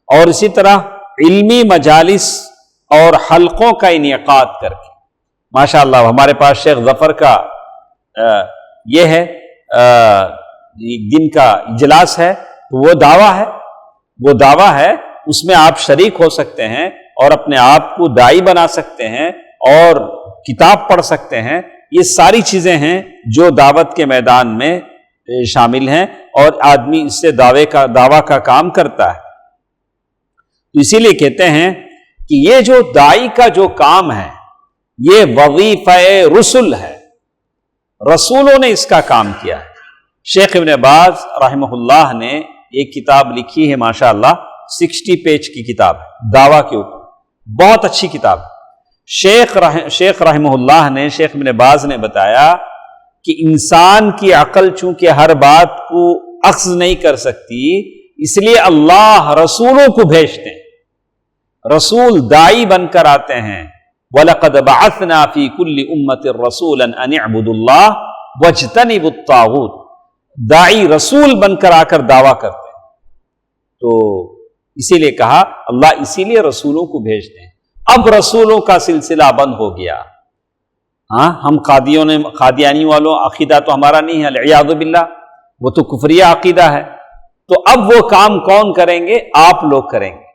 S2: اور اسی طرح علمی مجالس اور حلقوں کا انعقاد کر کے۔ ماشاءاللہ ہمارے پاس شیخ ظفر کا یہ ہے دن کا اجلاس ہے، تو وہ دعویٰ ہے، اس میں آپ شریک ہو سکتے ہیں اور اپنے آپ کو داعی بنا سکتے ہیں اور کتاب پڑھ سکتے ہیں۔ یہ ساری چیزیں ہیں جو دعوت کے میدان میں شامل ہیں اور آدمی اس سے دعویٰ کا کام کرتا ہے۔ تو اسی لیے کہتے ہیں کہ یہ جو داعی کا جو کام ہے یہ وظیفہ رسل ہے، رسولوں نے اس کا کام کیا ہے۔ شیخ ابن باز رحمہ اللہ نے ایک کتاب لکھی ہے، ماشاءاللہ 60 پیج کی کتاب ہے دعویٰ کے اوپر، بہت اچھی کتاب۔ شیخ رحمہ اللہ نے، شیخ ابن باز نے بتایا کہ انسان کی عقل چونکہ ہر بات کو اخذ نہیں کر سکتی، اس لیے اللہ رسولوں کو بھیجتے ہیں، رسول داعی بن کر آتے ہیں۔ وَلَقَدْ بَعَثْنَا فِي كُلِّ أُمَّةٍ رَسُولًا أَنِ اعْبُدُوا اللَّهَ وَاجْتَنِبُوا الطَّاغُوتَ، داعی رسول بن کر آ کر دعویٰ کرتے ہیں۔ تو اسی لیے کہا اللہ اسی لیے رسولوں کو بھیجتے ہیں۔ اب رسولوں کا سلسلہ بند ہو گیا۔ ہاں، ہم قادیانی والوں عقیدہ تو ہمارا نہیں ہے، العیاذ باللہ، وہ تو کفریہ عقیدہ ہے۔ تو اب وہ کام کون کریں گے؟ آپ لوگ کریں گے۔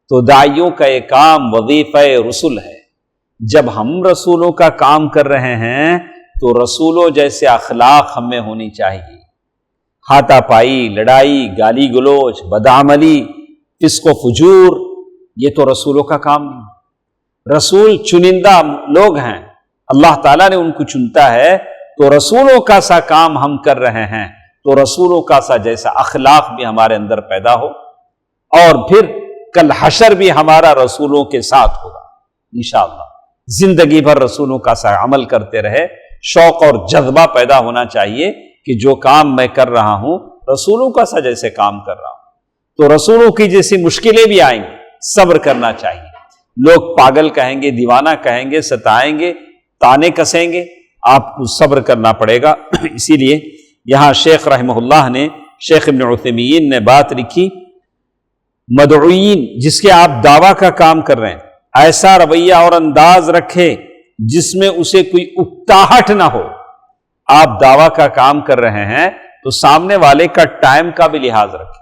S2: تو داعیوں کا یہ کام وظیفہ رسول ہے۔ جب ہم رسولوں کا کام کر رہے ہیں تو رسولوں جیسے اخلاق ہم میں ہونی چاہیے۔ ہاتھا پائی، لڑائی، گالی گلوچ، بدعملی، فسق و فجور، یہ تو رسولوں کا کام نہیں۔ رسول چنندہ لوگ ہیں، اللہ تعالیٰ نے ان کو چنتا ہے، تو رسولوں کا سا کام ہم کر رہے ہیں تو رسولوں کا سا جیسا اخلاق بھی ہمارے اندر پیدا ہو، اور پھر کل حشر بھی ہمارا رسولوں کے ساتھ ہوگا انشاءاللہ۔ زندگی بھر رسولوں کا سا عمل کرتے رہے، شوق اور جذبہ پیدا ہونا چاہیے کہ جو کام میں کر رہا ہوں رسولوں کا سا جیسے کام کر رہا ہوں۔ تو رسولوں کی جیسی مشکلیں بھی آئیں گی، صبر کرنا چاہیے۔ لوگ پاگل کہیں گے، دیوانہ کہیں گے، ستائیں گے، تانے کسیں گے، آپ کو صبر کرنا پڑے گا۔ اسی لیے یہاں شیخ رحمہ اللہ نے، شیخ ابن عثیمین نے بات لکھی، مدعوین جس کے آپ دعویٰ کا کام کر رہے ہیں ایسا رویہ اور انداز رکھے جس میں اسے کوئی اکتاہٹ نہ ہو۔ آپ دعویٰ کا کام کر رہے ہیں تو سامنے والے کا ٹائم کا بھی لحاظ رکھیں،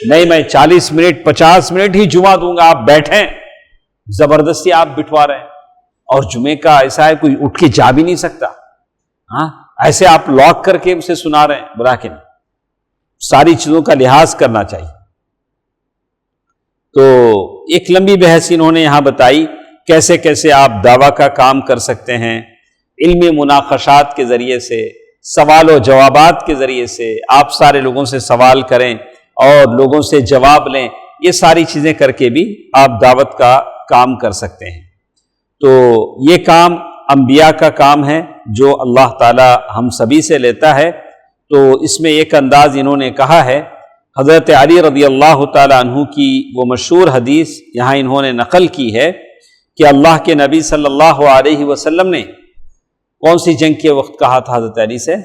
S2: نہیں میں 40 منٹ 50 منٹ ہی جمعہ دوں گا، آپ بیٹھیں، زبردستی آپ بٹھوا رہے ہیں، اور جمعے کا ایسا ہے کوئی اٹھ کے جا بھی نہیں سکتا، ہاں ایسے آپ لاک کر کے اسے سنا رہے ہیں، بلا کے نہیں۔ ساری چیزوں کا لحاظ کرنا چاہیے۔ تو ایک لمبی بحث انہوں نے یہاں بتائی کیسے کیسے آپ دعویٰ کا کام کر سکتے ہیں، علمی مناقشات کے ذریعے سے، سوال و جوابات کے ذریعے سے، آپ سارے لوگوں سے سوال کریں اور لوگوں سے جواب لیں، یہ ساری چیزیں کر کے بھی آپ دعوت کا کام کر سکتے ہیں۔ تو یہ کام انبیاء کا کام ہے جو اللہ تعالی ہم سبھی سے لیتا ہے۔ تو اس میں ایک انداز انہوں نے کہا ہے، حضرت علی رضی اللہ تعالی عنہ کی وہ مشہور حدیث یہاں انہوں نے نقل کی ہے کہ اللہ کے نبی صلی اللہ علیہ وسلم نے کون سی جنگ کے وقت کہا تھا حضرت علی سے؟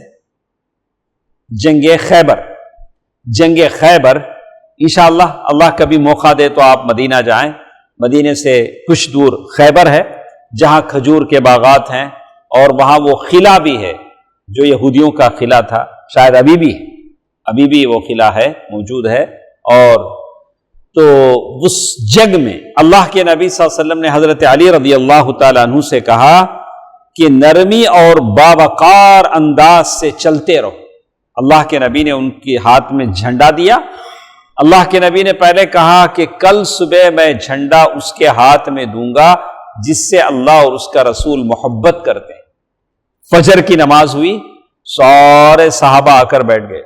S2: جنگ خیبر۔ جنگ خیبر انشاءاللہ اللہ کبھی موقع دے تو آپ مدینہ جائیں، مدینے سے کچھ دور خیبر ہے جہاں کھجور کے باغات ہیں، اور وہاں وہ قلعہ بھی ہے جو یہودیوں کا قلعہ تھا، شاید ابھی بھی وہ قلعہ ہے، موجود ہے۔ اور تو اس جنگ میں اللہ کے نبی صلی اللہ علیہ وسلم نے حضرت علی رضی اللہ تعالیٰ عنہ سے کہا کہ نرمی اور باوقار انداز سے چلتے رہو۔ اللہ کے نبی نے ان کے ہاتھ میں جھنڈا دیا۔ اللہ کے نبی نے پہلے کہا کہ کل صبح میں جھنڈا اس کے ہاتھ میں دوں گا جس سے اللہ اور اس کا رسول محبت کرتے ہیں۔ فجر کی نماز ہوئی، سارے صحابہ آ کر بیٹھ گئے۔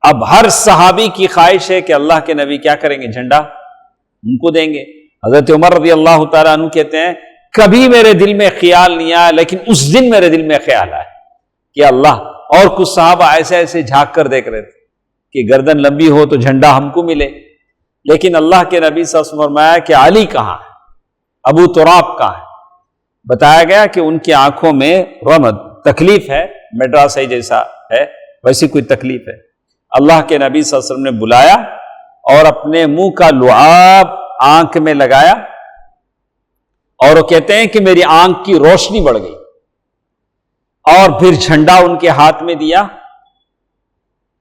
S2: اب ہر صحابی کی خواہش ہے کہ اللہ کے نبی کیا کریں گے؟ جھنڈا ان کو دیں گے۔ حضرت عمر رضی اللہ تعالیٰ عنہ کہتے ہیں کبھی میرے دل میں خیال نہیں آیا، لیکن اس دن میرے دل میں خیال آیا کہ اللہ، اور کچھ صحابہ ایسے ایسے جھانک کر دیکھ رہے تھے کہ گردن لمبی ہو تو جھنڈا ہم کو ملے، لیکن اللہ کے نبی صلی اللہ علیہ وسلم نے فرمایا کہ علی کہاں ہے، ابو تراب کہاں ہے؟ بتایا گیا کہ ان کی آنکھوں میں رمد، تکلیف ہے، میڈراسائی جیسا ہے، ویسی کوئی تکلیف ہے۔ اللہ کے نبی صلی اللہ علیہ وسلم نے بلایا اور اپنے منہ کا لعاب آنکھ میں لگایا، اور وہ کہتے ہیں کہ میری آنکھ کی روشنی بڑھ گئی، اور پھر جھنڈا ان کے ہاتھ میں دیا۔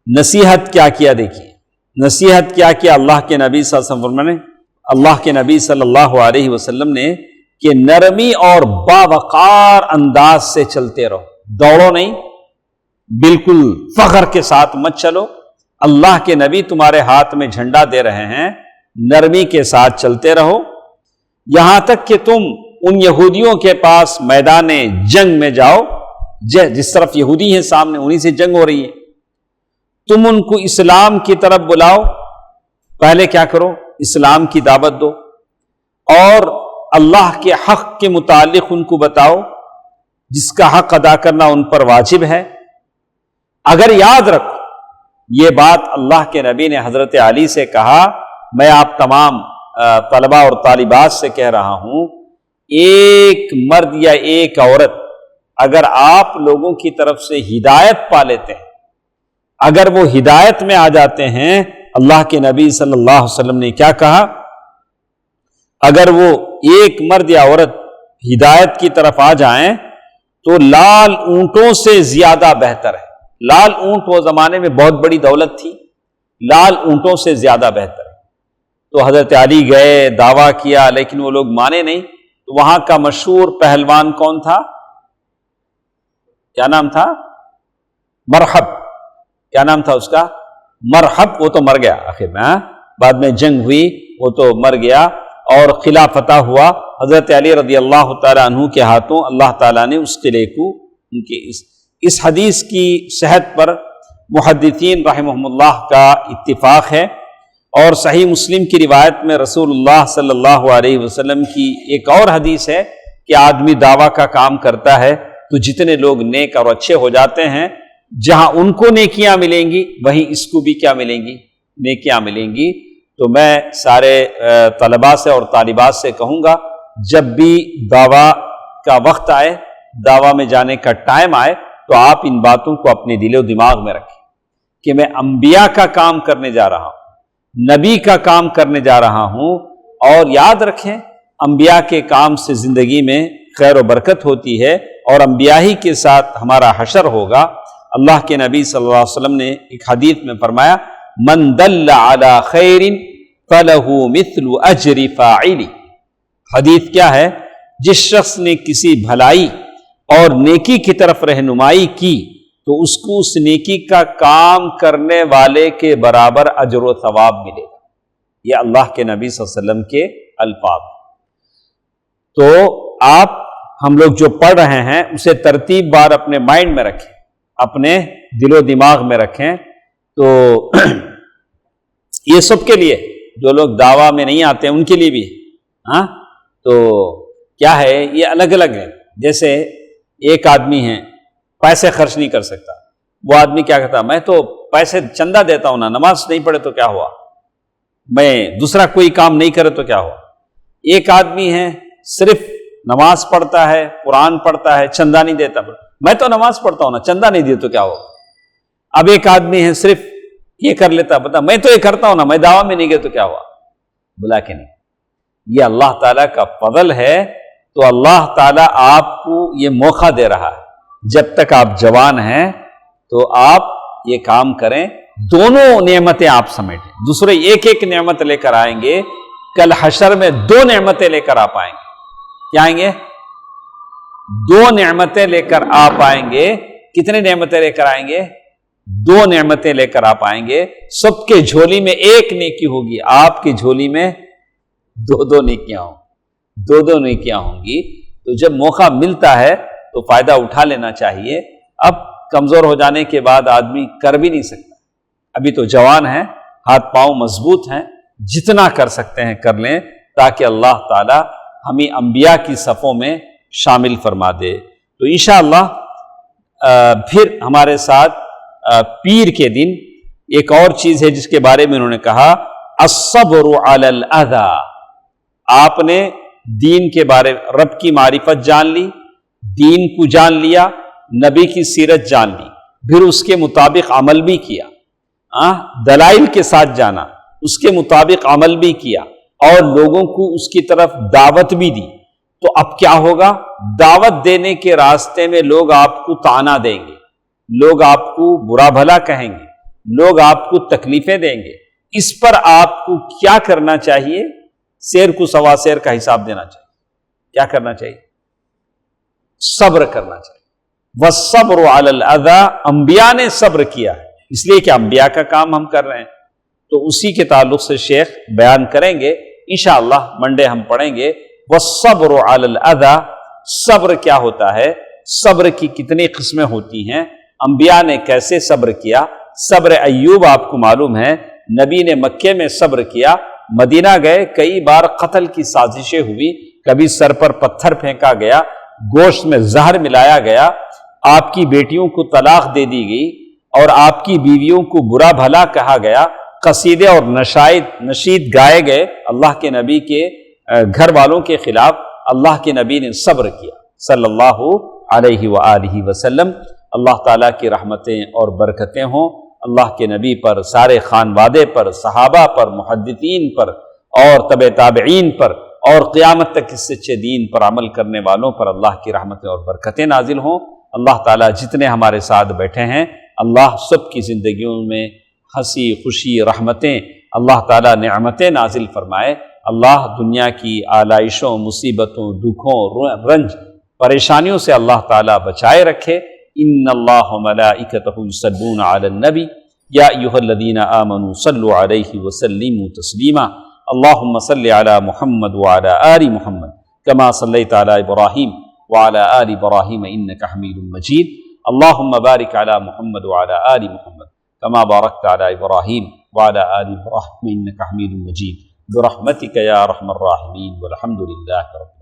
S2: نصیحت کیا کیا دیکھیے، نصیحت کیا کیا اللہ کے نبی صلی اللہ علیہ وسلم نے، اللہ کے نبی صلی اللہ علیہ وسلم نے کہ نرمی اور باوقار انداز سے چلتے رہو، دوڑو نہیں، بالکل فخر کے ساتھ مت چلو۔ اللہ کے نبی تمہارے ہاتھ میں جھنڈا دے رہے ہیں، نرمی کے ساتھ چلتے رہو، یہاں تک کہ تم ان یہودیوں کے پاس میدان جنگ میں جاؤ، جس طرف یہودی ہیں سامنے انہی سے جنگ ہو رہی ہے، تم ان کو اسلام کی طرف بلاؤ، پہلے کیا کرو؟ اسلام کی دعوت دو، اور اللہ کے حق کے متعلق ان کو بتاؤ جس کا حق ادا کرنا ان پر واجب ہے۔ اگر یاد رکھو یہ بات اللہ کے نبی نے حضرت علی سے کہا، میں آپ تمام طلبہ اور طالبات سے کہہ رہا ہوں، ایک مرد یا ایک عورت اگر آپ لوگوں کی طرف سے ہدایت پا لیتے ہیں، اگر وہ ہدایت میں آ جاتے ہیں، اللہ کے نبی صلی اللہ علیہ وسلم نے کیا کہا؟ اگر وہ ایک مرد یا عورت ہدایت کی طرف آ جائیں تو لال اونٹوں سے زیادہ بہتر ہے۔ لال اونٹ وہ زمانے میں بہت بڑی دولت تھی، لال اونٹوں سے زیادہ بہتر ہے۔ تو حضرت علی گئے، دعویٰ کیا، لیکن وہ لوگ مانے نہیں۔ تو وہاں کا مشہور پہلوان کون تھا؟ کیا نام تھا؟ مرحب۔ کیا نام تھا اس کا؟ مرحب۔ وہ تو مر گیا آخر میں، بعد میں جنگ ہوئی، وہ تو مر گیا اور قلعہ فتح ہوا۔ حضرت علی رضی اللہ تعالیٰ عنہ کے ہاتھوں اللہ تعالیٰ نے اس قلعے کو، ان کے اس حدیث کی صحت پر محدثین رحمہم اللہ کا اتفاق ہے، اور صحیح مسلم کی روایت میں رسول اللہ صلی اللہ علیہ وسلم کی ایک اور حدیث ہے کہ آدمی دعویٰ کا کام کرتا ہے تو جتنے لوگ نیک اور اچھے ہو جاتے ہیں، جہاں ان کو نیکیاں ملیں گی وہیں اس کو بھی کیا ملیں گی؟ نیکیاں ملیں گی۔ تو میں سارے طلباء سے اور طالبات سے کہوں گا، جب بھی دعویٰ کا وقت آئے، دعویٰ میں جانے کا ٹائم آئے، تو آپ ان باتوں کو اپنے دل و دماغ میں رکھیں کہ میں انبیاء کا کام کرنے جا رہا ہوں، نبی کا کام کرنے جا رہا ہوں، اور یاد رکھیں انبیاء کے کام سے زندگی میں خیر و برکت ہوتی ہے، اور انبیاء ہی کے ساتھ ہمارا حشر ہوگا۔ اللہ کے نبی صلی اللہ علیہ وسلم نے ایک حدیث میں فرمایا، من دل علی خیر فلہ مثل اجر فاعل۔ حدیث کیا ہے؟ جس شخص نے کسی بھلائی اور نیکی کی طرف رہنمائی کی تو اس کو اس نیکی کا کام کرنے والے کے برابر اجر و ثواب ملے گا۔ یہ اللہ کے نبی صلی اللہ علیہ وسلم کے الفاظ۔ تو آپ ہم لوگ جو پڑھ رہے ہیں اسے ترتیب بار اپنے مائنڈ میں رکھیں، اپنے دل و دماغ میں رکھیں۔ تو یہ سب کے لیے، جو لوگ دعویٰ میں نہیں آتے ان کے لیے بھی، ہاں تو کیا ہے، یہ الگ الگ ہے۔ جیسے ایک آدمی ہے پیسے خرچ نہیں کر سکتا، وہ آدمی کیا کہتا، میں تو پیسے چندہ دیتا ہوں نا، نماز نہیں پڑھے تو کیا ہوا، میں دوسرا کوئی کام نہیں کرے تو کیا ہوا۔ ایک آدمی ہے صرف نماز پڑھتا ہے، قرآن پڑھتا ہے، چندہ نہیں دیتا، میں تو نماز پڑھتا ہوں نا، چندہ نہیں دے تو کیا ہوگا۔ اب ایک آدمی ہے صرف یہ کر لیتا، بتا میں تو یہ کرتا ہوں نا، میں دعویٰ میں نہیں گیا تو کیا ہوا، بلا کے نہیں۔ یہ اللہ تعالیٰ کا فضل ہے۔ تو اللہ تعالیٰ آپ کو یہ موقع دے رہا ہے، جب تک آپ جوان ہیں تو آپ یہ کام کریں، دونوں نعمتیں آپ سمیٹیں، دوسرے ایک ایک نعمت لے کر آئیں گے، کل حشر میں 2 نعمتیں لے کر آپ آئیں گے. کیا آئیں گے؟ 2 نعمتیں لے کر آپ آئیں گے. کتنے نعمتیں لے کر آئیں گے؟ 2 نعمتیں لے کر آپ آئیں گے. سب کے جھولی میں ایک نیکی ہوگی، آپ کی جھولی میں 2 نیکیاں ہوں، 2 نیکیاں ہوں گی. تو جب موقع ملتا ہے تو فائدہ اٹھا لینا چاہیے. اب کمزور ہو جانے کے بعد آدمی کر بھی نہیں سکتا. ابھی تو جوان ہیں، ہاتھ پاؤں مضبوط ہیں، جتنا کر سکتے ہیں کر لیں، تاکہ اللہ تعالی ہمیں انبیاء کی صفوں میں شامل فرما دے. تو انشاءاللہ پھر ہمارے ساتھ پیر کے دن ایک اور چیز ہے جس کے بارے میں انہوں نے کہا الصبر علی الاذی. آپ نے دین کے بارے رب کی معرفت جان لی، دین کو جان لیا، نبی کی سیرت جان لی، پھر اس کے مطابق عمل بھی کیا، دلائل کے ساتھ جانا، اس کے مطابق عمل بھی کیا، اور لوگوں کو اس کی طرف دعوت بھی دی. تو اب کیا ہوگا؟ دعوت دینے کے راستے میں لوگ آپ کو طعنہ دیں گے، لوگ آپ کو برا بھلا کہیں گے، لوگ آپ کو تکلیفیں دیں گے. اس پر آپ کو کیا کرنا چاہیے؟ سیر کو سوا سیر کا حساب دینا چاہیے. کیا کرنا چاہیے؟ صبر کرنا چاہیے. والصبر علی الاذی، انبیاء نے صبر کیا ہے، اس لیے کہ انبیاء کا کام ہم کر رہے ہیں. تو اسی کے تعلق سے شیخ بیان کریں گے انشاءاللہ. منڈے ہم پڑھیں گے والصبر علی الاذی. صبر کیا ہوتا ہے؟ صبر کی کتنی قسمیں ہوتی ہیں؟ انبیاء نے کیسے صبر کیا؟ صبر ایوب آپ کو معلوم ہے، نبی نے مکے میں صبر کیا، مدینہ گئے، کئی بار قتل کی سازشیں ہوئی، کبھی سر پر پتھر پھینکا گیا، گوشت میں زہر ملایا گیا، آپ کی بیٹیوں کو طلاق دے دی گئی، اور آپ کی بیویوں کو برا بھلا کہا گیا، قصیدے اور نشید گائے گئے اللہ کے نبی کے گھر والوں کے خلاف. اللہ کے نبی نے صبر کیا صلی اللہ علیہ وآلہ وسلم. اللہ تعالیٰ کی رحمتیں اور برکتیں ہوں اللہ کے نبی پر، سارے خانوادے پر، صحابہ پر، محدثین پر، اور تبع تابعین پر، اور قیامت تک اس سچے دین پر عمل کرنے والوں پر اللہ کی رحمتیں اور برکتیں نازل ہوں. اللہ تعالیٰ جتنے ہمارے ساتھ بیٹھے ہیں، اللہ سب کی زندگیوں میں ہنسی خوشی رحمتیں، اللہ تعالیٰ نعمتیں نازل فرمائے. اللہ دنیا کی آلائشوں، مصیبتوں، دکھوں، رنج، پریشانیوں سے اللہ تعالیٰ بچائے رکھے. ان اللہ ملائکتہ یصلون علی النبی یا ایھا الذین آمنوا صلوا علیہ وسلموا تسلیما. اللہم صل علی محمد وعلی آل محمد کما صلیت علی ابراہیم وعلی آل ابراہیم انک حمید مجید. اللہم بارک علی محمد وعلی آل محمد کما بارکت علی ابراہیم وعلی آل ابراہیم انک حمید مجید برحمتک یا ارحم الراحمین والحمد للہ رب